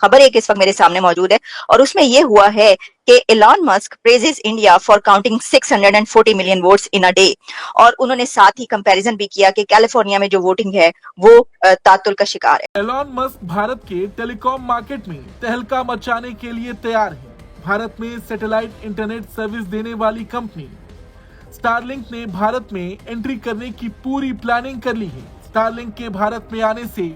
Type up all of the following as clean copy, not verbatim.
खबर एक इस वक्त मेरे सामने मौजूद है और उसमें यह हुआ है कि Elon Musk praises India for counting 640 million votes in a day. और उन्होंने साथ ही कंपैरिजन भी किया कि कैलिफोर्निया में जो वोटिंग है वो तातुल का शिकार है। एलॉन मस्क भारत के टेलीकॉम मार्केट में तहलका मचाने के लिए तैयार है। भारत में सैटेलाइट इंटरनेट सर्विस देने वाली कंपनी स्टारलिंक ने भारत में एंट्री करने की पूरी प्लानिंग कर ली है। स्टारलिंक के भारत में आने से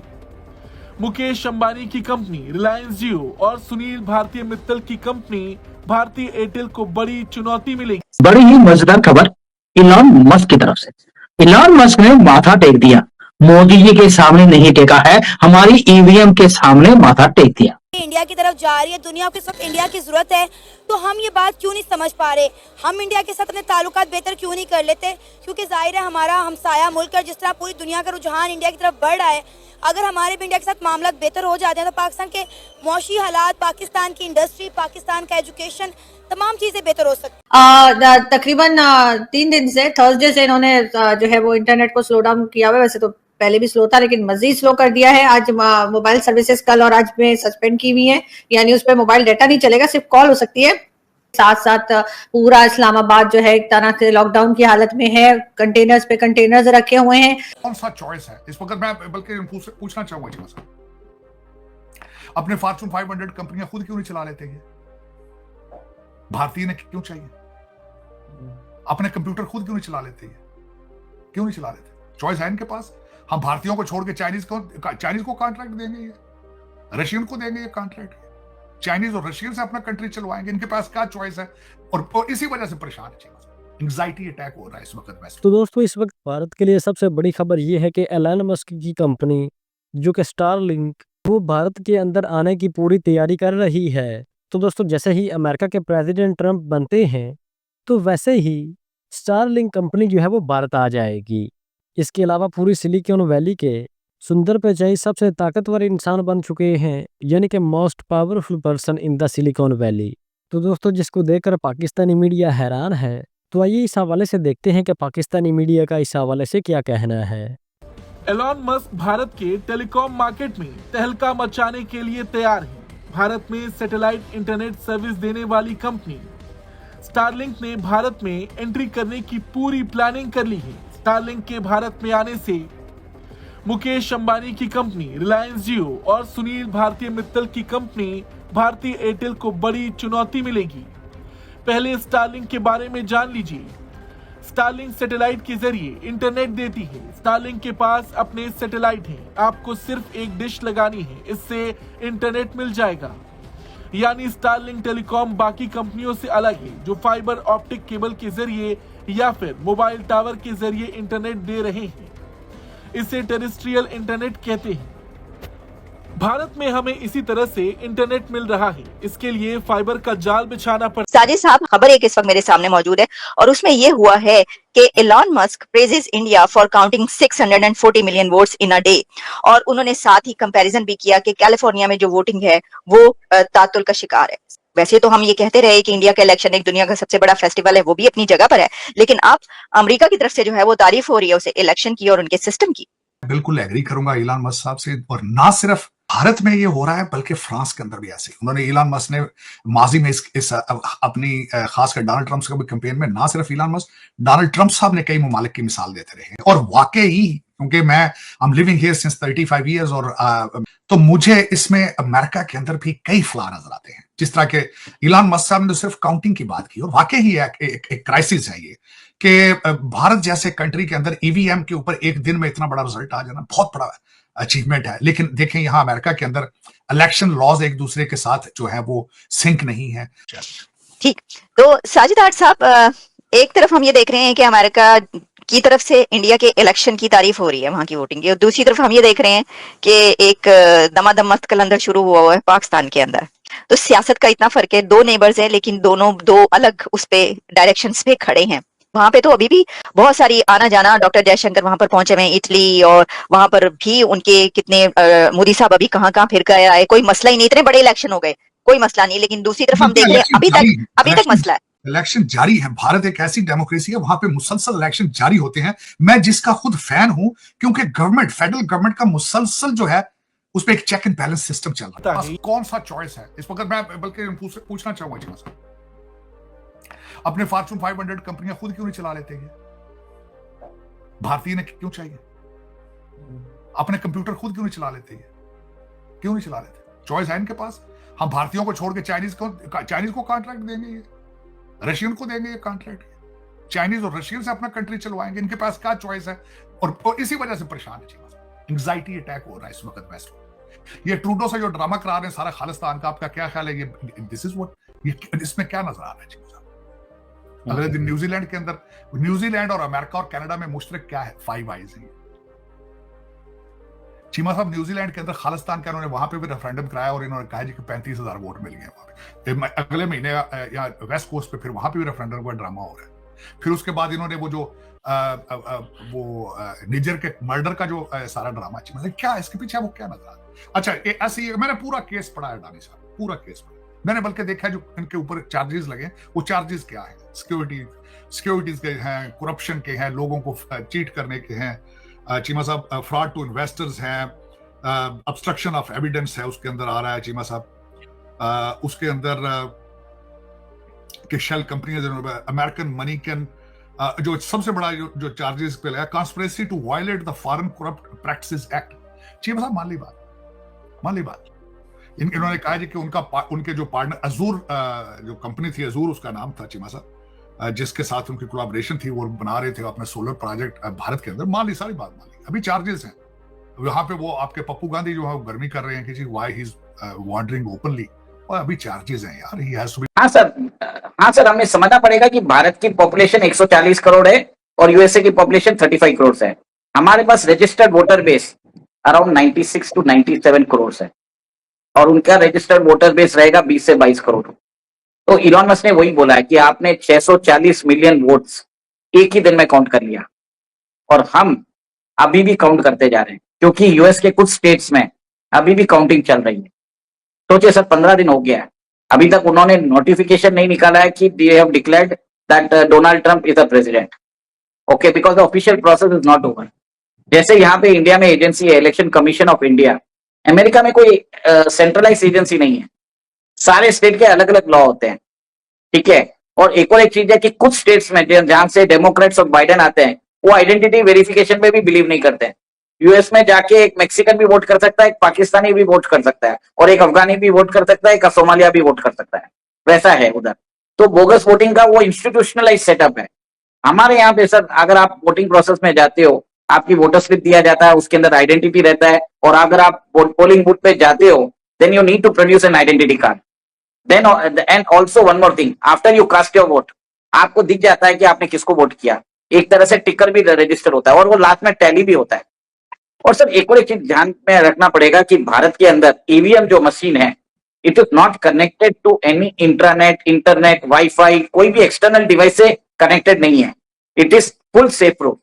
मुकेश अंबानी की कंपनी रिलायंस जियो और सुनील भारतीय मित्तल की कंपनी भारतीय एयरटेल को बड़ी चुनौती मिलेगी। बड़ी ही मजेदार खबर इलॉन मस्क की तरफ से। इलॉन मस्क ने माथा टेक दिया, मोदी जी के सामने नहीं टेका है, हमारी ईवीएम के सामने माथा टेक दिया। इंडिया की तरफ जा रही है दुनिया को, सब इंडिया की जरूरत है, तो हम ये बात क्यों नहीं समझ पा रहे? हम इंडिया के साथ अपने ताल्लुकात बेहतर क्यों नहीं कर लेते? क्योंकि जाहिर है हमारा हमसाया मुल्क है, जिस तरह पूरी दुनिया का रुझान इंडिया की तरफ बढ़ रहा है, अगर हमारे भी इंडिया के साथ मामला बेहतर हो जाते हैं तो पाकिस्तान के मौशी हालात, पाकिस्तान की इंडस्ट्री, पाकिस्तान का एजुकेशन, तमाम चीजें बेहतर हो सकती। तकरीबन 3 दिन से, थर्सडे से इन्होंने जो है वो इंटरनेट को स्लो डाउन किया हुआ है। वैसे तो पहले भी स्लो था लेकिन मजीद स्लो कर दिया है। आज मोबाइल सर्विसेज कल और आज में सस्पेंड की हुई है, यानी उस पर मोबाइल डाटा नहीं चलेगा, सिर्फ कॉल हो सकती है। साथ साथ पूरा इस्लामाबाद जो है एक तरह से लॉकडाउन की हालत में है, कंटेनर्स पे कंटेनर्स रखे हुए हैं। कौन सा चॉइस है इस वक्त? मैं बल्कि पूछना चाहूंगा जी, अपने फॉर्च्यून 500 कंपनियां खुद क्यों नहीं चला लेते? ये भारतीय ने क्यों चाहिए? अपने कंप्यूटर खुद क्यों नहीं चला लेते? ये क्यों नहीं चला लेते? चॉइस है इनके पास। हम भारतीयों को छोड़ के चाइनीज को कॉन्ट्रैक्ट देंगे, ये रशियन को देंगे ये कॉन्ट्रैक्ट, चाइनीज और रशियन से अपना कंट्री चलवाएंगे। इनके पास क्या चॉइस है? और इसी वजह से परेशान है, एंग्जाइटी अटैक हो रहा है इस वक्त वैसे। तो दोस्तों, इस वक्त भारत के लिए सबसे बड़ी खबर ये है कि एलन मस्क की कंपनी जो कि स्टारलिंक, वो भारत के अंदर आने की पूरी तैयारी कर रही है। तो दोस्तों, जैसे ही अमेरिका के प्रेसिडेंट ट्रंप बनते हैं तो वैसे ही स्टारलिंक कंपनी जो है वो भारत आ जाएगी। इसके अलावा पूरी सिलिकॉन वैली के सुंदर पिचाई सबसे ताकतवर इंसान बन चुके हैं, यानी कि most powerful person in the silicon valley. तो दोस्तों, जिसको देखकर पाकिस्तानी मीडिया हैरान है, तो आइए इस हवाले से देखते हैं कि पाकिस्तानी मीडिया का इस हवाले से क्या कहना है। एलॉन मस्क भारत के टेलीकॉम मार्केट में तहलका मचाने के लिए तैयार है। भारत में सैटेलाइट इंटरनेट सर्विस देने वाली कंपनी स्टारलिंक ने भारत में एंट्री करने की पूरी प्लानिंग कर ली है। स्टारलिंक के भारत में आने से मुकेश अंबानी की कंपनी रिलायंस जियो और सुनील भारतीय मित्तल की कंपनी भारतीय एयरटेल को बड़ी चुनौती मिलेगी। पहले स्टारलिंक के बारे में जान लीजिए। स्टारलिंक सैटेलाइट के जरिए इंटरनेट देती है। स्टारलिंक के पास अपने सैटेलाइट हैं, आपको सिर्फ एक डिश लगानी है, इससे इंटरनेट मिल जाएगा। यानी स्टारलिंक टेलीकॉम बाकी कंपनियों से अलग है जो फाइबर ऑप्टिक केबल के जरिए या फिर मोबाइल टावर के जरिए इंटरनेट दे रहे हैं। इसे टेरेस्ट्रियल इंटरनेट कहते हैं। भारत में हमें इसी तरह से इंटरनेट मिल रहा है, इसके लिए फाइबर का जाल बिछाना पड़ता है। साजिद साहब, खबर एक इस वक्त मेरे सामने मौजूद है और उसमें यह हुआ है कि Elon Musk praises India for counting 640 million votes in a day. और उन्होंने साथ ही कंपैरिजन भी किया कि कैलिफोर्निया में जो वोटिंग है वो तातुल का शिकार है। वैसे तो हम ये कहते रहे कि इंडिया का इलेक्शन एक दुनिया का सबसे बड़ा फेस्टिवल है, वो भी अपनी जगह पर है, लेकिन अब अमेरिका की तरफ से जो है वो तारीफ हो रही है उसे इलेक्शन की और उनके सिस्टम की। बिल्कुल एग्री करूंगा इलॉन मस्क साहब से। और ना सिर्फ भारत में ये हो रहा है बल्कि फ्रांस के अंदर भी ऐसे। उन्होंने इलॉन मस्क ने माजी में इस अपनी खासकर डोनाल्ड ट्रंप के कैंपेन में, ना सिर्फ इलॉन मस्क, डोनाल्ड ट्रंप साहब ने कई ममालिक की मिसाल देते रहे हैं। और वाकई, क्योंकि मैं I am living here since 35 years, और तो मुझे इसमें अमेरिका के अंदर भी कई फ्लॉ नजर आते हैं। जिस तरह के इलॉन मस्क साहब ने सिर्फ काउंटिंग की बात की, और वाकई ही एक क्राइसिस है ये कि भारत जैसे कंट्री के अंदर ईवीएम के ऊपर एक दिन में इतना बड़ा रिजल्ट आ जाना बहुत बड़ा अचीवमेंट है। लेकिन देखें, यहाँ अमेरिका के अंदर इलेक्शन लॉज एक दूसरे के साथ जो है वो सिंक नहीं है। ठीक, तो साजिद आर्ट साहब, एक तरफ हम ये देख रहे हैं कि अमेरिका की तरफ से इंडिया के इलेक्शन की तारीफ हो रही है, वहां की वोटिंग की, और दूसरी तरफ हम ये देख रहे हैं कि एक दमादम मस्त कलंदर शुरू हुआ है पाकिस्तान के अंदर। तो सियासत का इतना फर्क है, दो नेबर्स हैं लेकिन दोनों दो अलग उस पे डायरेक्शंस पे खड़े हैं। वहां पे तो अभी भी बहुत सारी आना जाना, डॉक्टर जयशंकर वहां पर पहुंचे हुए हैं इटली, और वहां पर भी उनके कितने मोदी साहब अभी कहाँ फिर गए आए, कोई मसला ही नहीं, इतने बड़े इलेक्शन हो गए, कोई मसला नहीं। लेकिन दूसरी तरफ हम देख रहे हैं अभी तक मसला है। इलेक्शन जारी है। भारत एक ऐसी डेमोक्रेसी है, वहां पे मुसलसल इलेक्शन जारी होते हैं। मैं जिसका खुद फैन हूं, क्योंकि गवर्नमेंट, फेडरल गवर्नमेंट का मुसलसल जो है उस पर एक चेक एंड बैलेंस सिस्टम चल रहा है। है। कौन सा चॉइस है इस वक्त? मैं बल्कि पूछना चाहूंगा जी साहब, अपने फॉर्च्यून 500 कंपनियां खुद क्यों नहीं चला लेते हैं? भारतीय ने क्यों चाहिए? अपने कंप्यूटर खुद क्यों नहीं चला लेते? क्यों नहीं चला लेते? चॉइस है इनके पास। हम भारतीयों को छोड़ के चाइनीज को कॉन्ट्रैक्ट देंगे, ये रशियन को देंगे ये कॉन्ट्रैक्ट, चाइनीज और रशियन से अपना कंट्री चलवाएंगे। इनके पास क्या चॉइस है? और इसी वजह से परेशान है। एंग्जाइटी अटैक हो रहा है इस वक्त वेस्ट में। ये ट्रूडो से जो ड्रामा करा रहे हैं सारा खालिस्तान का, आपका क्या ख्याल है? ये दिस इज व्हाट, ये इसमें क्या नजर आ रहा है? अगले दिन न्यूजीलैंड के अंदर, न्यूजीलैंड और अमेरिका और कनाडा में मुश्तरक क्या है? 5 आइज है। चीमा साहब, न्यूजीलैंड के अंदर खालिस्तान का उन्होंने वहां पे भी रेफरेंडम कराया और इन्होंने कहा जी कि 35,000 वोट मिल गए वहां पे। अगले महीने या वेस्ट कोस्ट पे फिर वहां पे भी रेफरेंडम का ड्रामा हो रहा है। फिर उसके बाद इन्होंने वो जो निजर के मर्डर का जो सारा ड्रामा, मतलब क्या इसके पीछे वो क्या नजर आ रहा है? अच्छा, ऐसी मैंने पूरा केस पढ़ा है डानी साहब, पूरा केस पढ़ा मैंने, बल्कि देखा जो इनके ऊपर चार्जेस लगे वो चार्जेस क्या है? सिक्योरिटीज के हैं, करप्शन के हैं, लोगों को चीट करने के हैं चीमा साहब, फ्रॉड टू इन्वेस्टर्स हैं, ऑब्स्ट्रक्शन ऑफ एविडेंस है उसके अंदर आ रहा है चीमा साहब। उसके अंदर कि शेल कंपनियां, अमेरिकन मनी कैन, जो सबसे बड़ा जो चार्जेस पे लगा, conspiracy to violate the foreign corrupt practices act. Cheema साहब, मान ली बात इन्होंने कहा जी कि उनके जो पार्टनर अजूर, जो कंपनी थी अजूर उसका नाम था चीमा साहब, जिसके साथ उनकी कोलैबोरेशन थी, वो बना रहे थे अपना सोलर प्रोजेक्ट भारत के अंदर। मान ली सारी बात, मान ली। अभी चार्जेस हैं यहाँ पे, वो आपके पप्पू गांधी जो है वो गर्मी कर रहे हैं कि जी why he is wandering openly, और अभी चार्जेस हैं यार। He has to be. हाँ सर, हमें समझना पड़ेगा कि भारत की पॉपुलेशन 140 करोड़ है और यूएसए की पॉपुलेशन 35 करोड़ है। हमारे पास registered voter base around 96 to 97 crore है और उनका रजिस्टर्ड वोटर बेस रहेगा 20 से 22 करोड़। तो इलॉन मस्क ने वही बोला है कि आपने 640 मिलियन वोट्स एक ही दिन में काउंट कर लिया और हम अभी भी काउंट करते जा रहे हैं, क्योंकि यूएस के कुछ स्टेट्स में अभी भी काउंटिंग चल रही है। सोचिए सर, 15 दिन हो गया है, अभी तक उन्होंने नोटिफिकेशन नहीं निकाला है कि they have declared that Donald Trump is a president. Okay, because the official process is not over. जैसे यहाँ पे इंडिया में एजेंसी है election commission of India, America में कोई सेंट्रलाइज एजेंसी नहीं है, सारे स्टेट के अलग अलग लॉ होते हैं, ठीक है। और एक चीज है कि कुछ स्टेट्स में जहां से डेमोक्रेट्स और बाइडेन आते हैं, वो आइडेंटिटी वेरिफिकेशन में भी बिलीव नहीं करते हैं। यूएस में जाके एक मैक्सिकन भी वोट कर सकता है, एक पाकिस्तानी भी वोट कर सकता है और एक अफगानी भी वोट कर सकता है, एक सोमालिया भी वोट कर सकता है, वैसा है उधर। तो बोगस वोटिंग का वो इंस्टीट्यूशनलाइज सेटअप है। हमारे यहाँ पे सर, अगर आप वोटिंग प्रोसेस में जाते हो, आपकी वोटर स्लिप दिया जाता है, उसके अंदर आइडेंटिटी रहता है, और अगर आप पोलिंग बूथ पे जाते हो, then you need to produce an identity card. Then and also one more thing, after you cast your vote, आपको दिख जाता है कि आपने किसको वोट किया, एक तरह से टिकर भी रजिस्टर होता है और वो लास्ट में टैली भी होता है। और सर एक और चीज ध्यान में रखना पड़ेगा कि भारत के अंदर ईवीएम जो मशीन है, it is not connected to any internet, wifi, कोई भी एक्सटर्नल डिवाइस से कनेक्टेड नहीं है। It is full safe proof.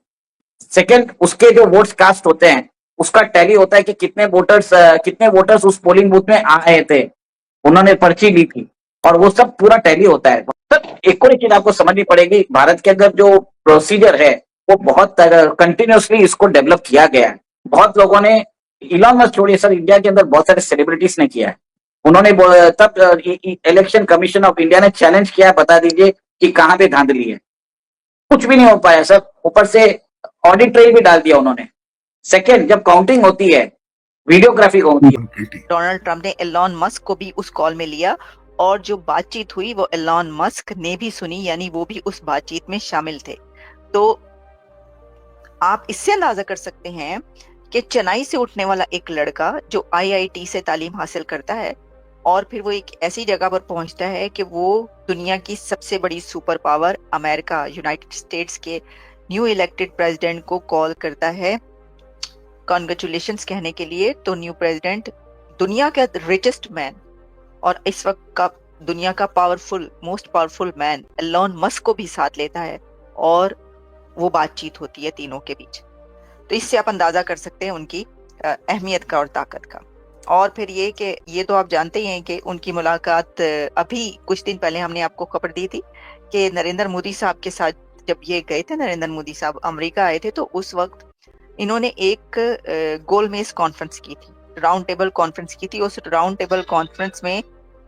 Second, उसके जो वोट्स कास्ट होते हैं उसका टैली होता है कि कितने वोटर्स उस पोलिंग बूथ में आए थे, उन्होंने पर्ची ली थी, और वो सब पूरा टैली होता है। सर एक और चीज आपको समझनी पड़ेगी, भारत के अंदर जो प्रोसीजर है वो बहुत कंटिन्यूसली इसको डेवलप किया गया है। बहुत लोगों ने, इलॉन मस्क छोड़िए सर, इंडिया के अंदर बहुत सारे सेलिब्रिटीज ने किया है। उन्होंने तब इलेक्शन कमीशन ऑफ इंडिया ने चैलेंज किया, बता दीजिए कि कहां पे धांधली है, कुछ भी नहीं हो पाया सर। ऊपर से ऑडिट ट्रेल भी डाल दिया उन्होंने। सेकेंड, जब काउंटिंग होती है, वीडियोग्राफी होती है। डोनाल्ड ट्रंप ने एलॉन मस्क को भी उस कॉल में लिया और जो बातचीत हुई वो एलॉन मस्क ने भी सुनी, यानी वो भी उस बातचीत में शामिल थे। तो आप इससे अंदाजा कर सकते हैं कि चेन्नई से उठने वाला एक लड़का जो आईआईटी से तालीम हासिल करता है और फिर वो एक ऐसी जगह पर पहुंचता है कि वो दुनिया की सबसे बड़ी super power America, United states के न्यू इलेक्टेड प्रेसिडेंट को कॉल करता है कॉन्ग्रेचुलेशंस कहने के लिए। तो न्यू प्रेसिडेंट, दुनिया का रिचेस्ट मैन और इस वक्त का दुनिया का most powerful man Elon Musk को भी साथ लेता है और वो बातचीत होती है तीनों के बीच। तो इससे आप अंदाजा कर सकते हैं उनकी अहमियत का और ताकत का। और फिर ये कि ये तो आप जानते ही हैं कि उनकी मुलाकात अभी कुछ दिन पहले हमने आपको खबर दी थी कि नरेंद्र मोदी साहब के साथ जब ये गए थे, नरेंद्र मोदी साहब अमेरिका आए थे, तो उस वक्त इन्होंने एक गोलमेज कॉन्फ्रेंस की थी। राउंड टेबल कॉन्फ्रेंस की थी। उस राउंड टेबल कॉन्फ्रेंस में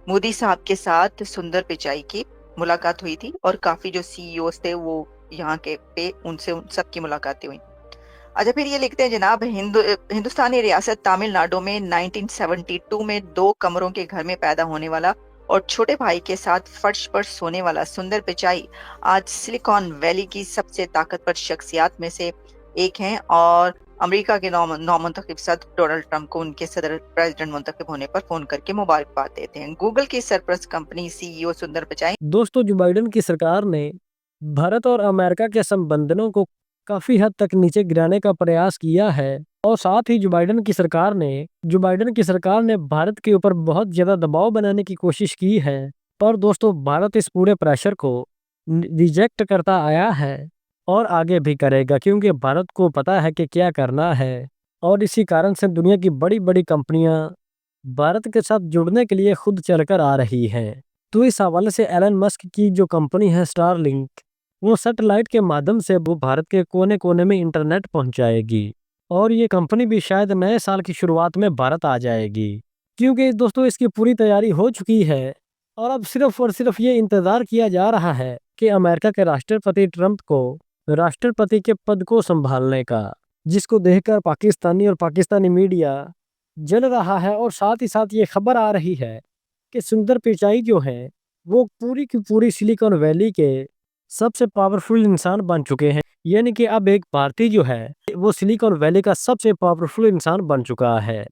मोदी साहब के साथ सुंदर पिचाई की मुलाकात हुई थी और काफी जो सीईओस थे वो यहाँ के पे उनसे उन सबकी मुलाकातें हुई। अच्छा, फिर ये लिखते हैं जनाब, हिंदुस्तानी रियासत तमिलनाडु में 1972 में 2 कमरों के घर में पैदा होने वाला और छोटे भाई के साथ फर्श पर सोने वाला सुंदर पिचाई आज सिलिकॉन वैली की सबसे ताकतवर शख्सियात में से एक हैं और अमेरिका के नौमुंतखब सदर डोनाल्ड ट्रंप को उनके सदर प्रेसिडेंट मुंतखब होने पर फोन करके मुबारकबाद देते हैं। गूगल की सरपरस्त कंपनी सीईओ सुंदर पिचाई दोस्तों, जो बाइडेन की सरकार ने भारत और अमेरिका के संबंधों को काफी हद तक नीचे गिराने का प्रयास किया है और साथ ही जो बाइडेन की सरकार ने भारत के ऊपर बहुत ज्यादा दबाव बनाने की कोशिश की है, पर दोस्तों भारत इस पूरे प्रेशर को रिजेक्ट करता आया है और आगे भी करेगा, क्योंकि भारत को पता है कि क्या करना है और इसी कारण से दुनिया की बड़ी बड़ी कंपनियां भारत के साथ जुड़ने के लिए खुद चलकर आ रही हैं। तो इस हवाले से एलन मस्क की जो कंपनी है स्टारलिंक, वो सैटेलाइट के माध्यम से वो भारत के कोने कोने में इंटरनेट पहुंचाएगी और ये कंपनी भी शायद नए साल की शुरुआत में भारत आ जाएगी, क्योंकि दोस्तों इसकी पूरी तैयारी हो चुकी है और अब सिर्फ और सिर्फ ये इंतजार किया जा रहा है कि अमेरिका के राष्ट्रपति ट्रंप को राष्ट्रपति के पद को संभालने का, जिसको देखकर पाकिस्तानी और पाकिस्तानी मीडिया जल रहा है। और साथ ही साथ ये खबर आ रही है कि सुंदर पिचाई जो है वो पूरी की पूरी सिलिकॉन वैली के सबसे पावरफुल इंसान बन चुके हैं, यानी कि अब एक भारतीय जो है वो सिलिकॉन वैली का सबसे पावरफुल इंसान बन चुका है।